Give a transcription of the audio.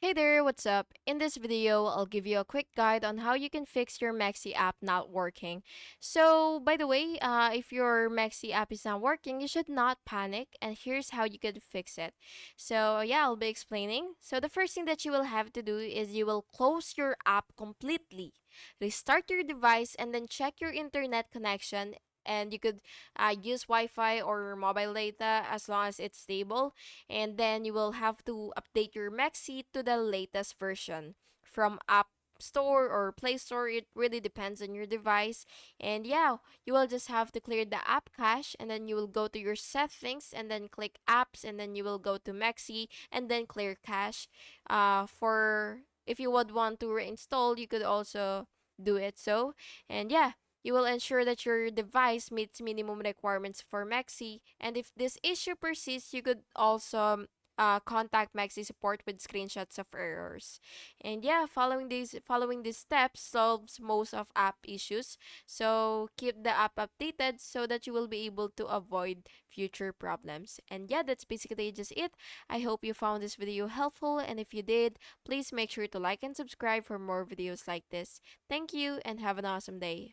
Hey there, what's up? In this video, I'll give you a quick guide on how you can fix your MEXC app not working. So, by the way, if your MEXC app is not working, you should not panic, and here's how you can fix it. So, yeah, I'll be explaining. So, the first thing that you will have to do is you will close your app completely, restart your device, and then check your internet connection. And you could use Wi-Fi or mobile data as long as it's stable, and then you will have to update your MEXC to the latest version from App Store or Play Store. It really depends on your device. And yeah, you will just have to clear the app cache, and then you will go to your settings and then click apps, and then you will go to MEXC and then clear cache. For if you would want to reinstall, you could also do it so. And yeah, you will ensure that your device meets minimum requirements for MEXC, and if this issue persists, you could also contact MEXC support with screenshots of errors. And yeah, following these steps solves most of app issues. So keep the app updated so that you will be able to avoid future problems. And yeah, that's basically just it. I hope you found this video helpful, and if you did, please make sure to like and subscribe for more videos like this. Thank you and have an awesome day.